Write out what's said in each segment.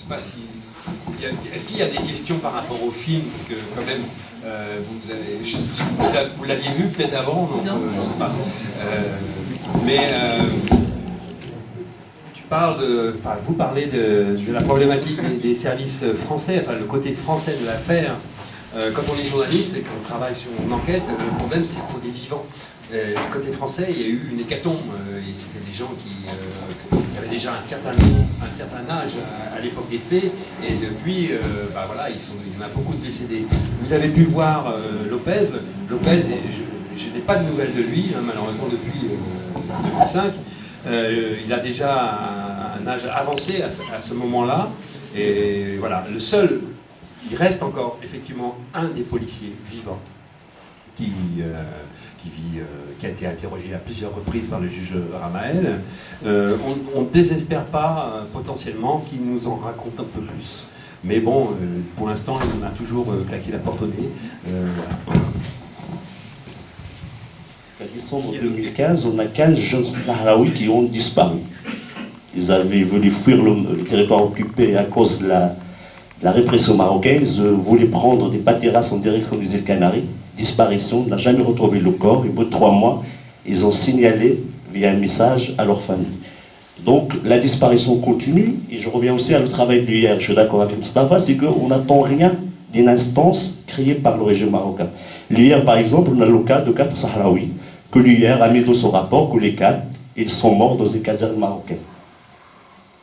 sais pas si... Est-ce qu'il y a des questions par rapport au film? Parce que quand même, vous l'aviez vu peut-être avant, donc, non. Je ne sais pas. Vous parlez de la problématique des services français, enfin le côté français de l'affaire. Quand on est journaliste et qu'on travaille sur une enquête, le problème c'est qu'il faut des vivants. Du côté français, il y a eu une hécatombe, et c'était des gens qui avaient déjà un certain âge à l'époque des faits, et depuis, voilà, il y en a beaucoup de décédés. Vous avez pu voir Lopez. Lopez, je n'ai pas de nouvelles de lui, malheureusement depuis 2005. Il a déjà un âge avancé à ce moment-là, et voilà, il reste encore effectivement un des policiers vivants qui a été interrogé à plusieurs reprises par le juge Ramael. On ne désespère pas potentiellement qu'il nous en raconte un peu plus. Mais bon, pour l'instant, il a toujours claqué la porte au nez. Voilà. En décembre 2015, on a 15 jeunes Sahraouis qui ont disparu. Ils avaient voulu fuir le territoire occupé à cause de la répression marocaine. Ils voulaient prendre des paterras en direction des îles Canaries. Disparition, on n'a jamais retrouvé le corps. Et au bout de 3 mois, ils ont signalé via un message à leur famille. Donc la disparition continue. Et je reviens aussi à le travail d'hier. Je suis d'accord avec Mustafa, c'est qu'on n'attend rien d'une instance créée par le régime marocain. L'hier, par exemple, on a le cas de 4 Sahraouis, que l'hier a mis dans son rapport que les 4, ils sont morts dans des casernes marocaines.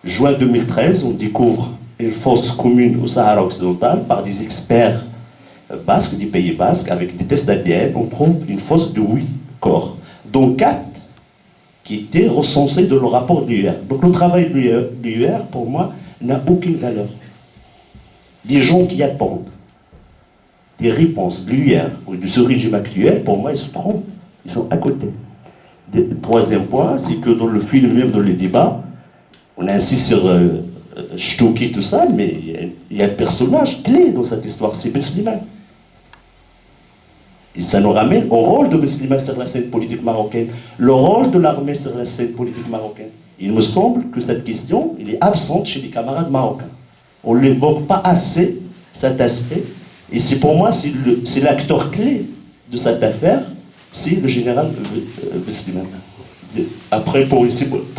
Juin 2013, on découvre une fosse commune au Sahara occidental par des experts basques, des pays basques, avec des tests d'ADN. On trouve une fosse de 8 corps, dont 4 qui étaient recensés dans le rapport de l'UR. Donc le travail de l'UR, pour moi, n'a aucune valeur. Les gens qui attendent des réponses de l'UR ou de ce régime actuel, pour moi, ils se trompent. Ils sont à côté. Le troisième point, c'est que dans le film même, dans les débats, on insiste sur Chtouki, tout ça, mais il y a un personnage clé dans cette histoire, c'est Ben Slimane. Et ça nous ramène au rôle de Ben Slimane sur la scène politique marocaine, le rôle de l'armée sur la scène politique marocaine. Il me semble que cette question, elle est absente chez les camarades marocains. On ne l'évoque pas assez, cet aspect. Et c'est pour moi, c'est l'acteur clé de cette affaire, c'est le général Ben Slimane. Après, pour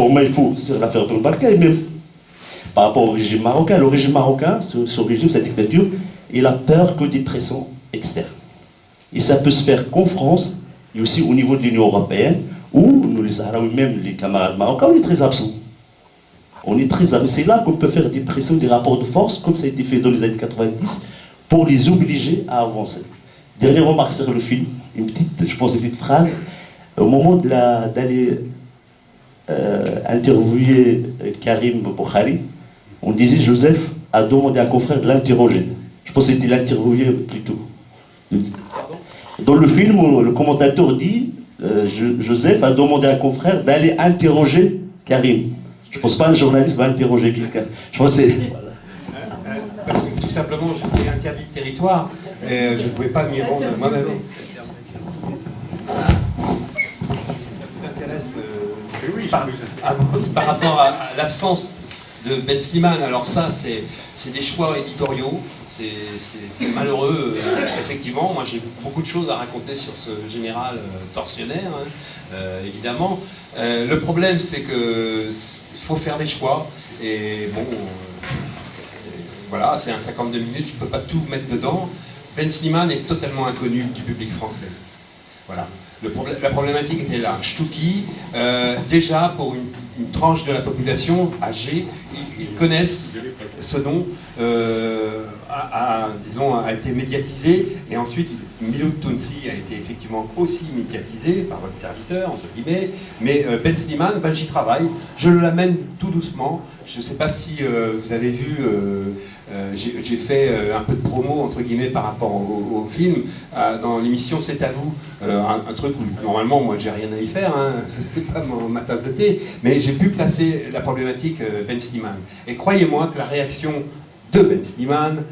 moi, il faut c'est l'affaire de Barkhane, mais par rapport au régime marocain, le régime marocain, ce régime, cette dictature, il a peur que des pressions externes. Et ça peut se faire qu'en France, et aussi au niveau de l'Union européenne, où nous, les Sahraouis, même les camarades marocains, on est très absents. On est très absents. C'est là qu'on peut faire des pressions, des rapports de force, comme ça a été fait dans les années 90, pour les obliger à avancer. Dernière remarque sur le film, une petite phrase. Au moment d'aller interviewer Karim Boukhari, on disait Joseph a demandé à un confrère de l'interroger. Je pense que c'était l'interviewer plutôt. Dans le film, le commentateur dit Joseph a demandé à un confrère d'aller interroger Karim. Je ne pense pas qu'un journaliste va interroger quelqu'un. Je pense que c'est... Parce que tout simplement, j'étais interdit de territoire et je ne pouvais pas m'y rendre moi-même. Ça vous intéresse par rapport à l'absence de Ben Slimane, alors ça, c'est des choix éditoriaux, c'est malheureux, effectivement. Moi, j'ai beaucoup de choses à raconter sur ce général tortionnaire, évidemment. Le problème, c'est qu'il faut faire des choix, et bon, voilà, c'est un 52 minutes, tu ne peux pas tout mettre dedans. Ben Slimane est totalement inconnu du public français. Voilà. La problématique était là. Chtouki, déjà pour une tranche de la population âgée, ils connaissent ce nom, a été médiatisé, et ensuite Miloud Tounsi a été effectivement aussi médiatisé par votre serviteur, entre guillemets, mais Ben Slimane, j'y travaille, je l'amène tout doucement. Je ne sais pas si vous avez vu, j'ai fait un peu de promo, entre guillemets, par rapport au film, dans l'émission C'est à vous, un truc où normalement, moi, j'ai rien à y faire, hein, c'est pas ma tasse de thé, mais j'ai pu placer la problématique Ben Slimane. Et croyez-moi que la réaction de Ben Slimane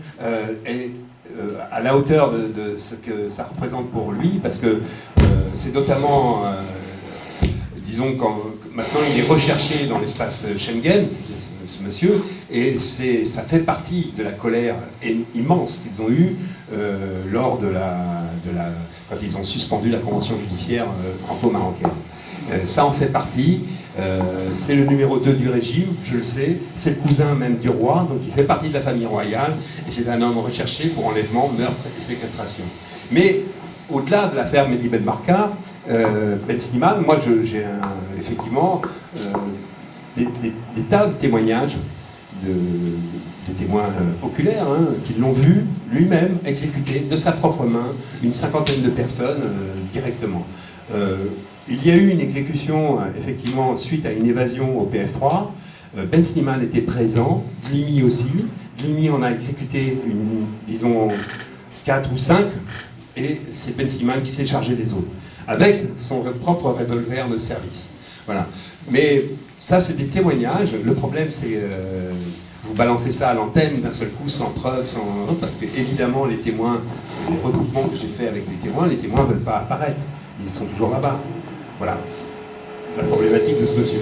est à la hauteur de ce que ça représente pour lui, parce que c'est notamment, disons, maintenant il est recherché dans l'espace Schengen, ce monsieur, et ça fait partie de la colère immense qu'ils ont eue lors quand ils ont suspendu la convention judiciaire franco-marocaine. Ça en fait partie. C'est le numéro 2 du régime, je le sais. C'est le cousin même du roi, donc il fait partie de la famille royale, et c'est un homme recherché pour enlèvement, meurtre et séquestration. Mais au-delà de l'affaire Mehdi Ben Barka, Ben Slimane, moi j'ai effectivement des tas de témoignages de témoins oculaires qui l'ont vu lui-même exécuter de sa propre main une cinquantaine de personnes directement. Il y a eu une exécution effectivement suite à une évasion au PF3. Ben Slimane était présent, Dlimi aussi. Dlimi en a exécuté disons 4 ou 5, et c'est Ben Slimane qui s'est chargé des autres, avec son propre revolver de service. Voilà. Mais ça, c'est des témoignages. Le problème, c'est vous balancez ça à l'antenne d'un seul coup, sans preuve, parce que évidemment, les témoins, les recoupements que j'ai fait avec les témoins ne veulent pas apparaître. Ils sont toujours là-bas. Voilà la problématique de ce monsieur.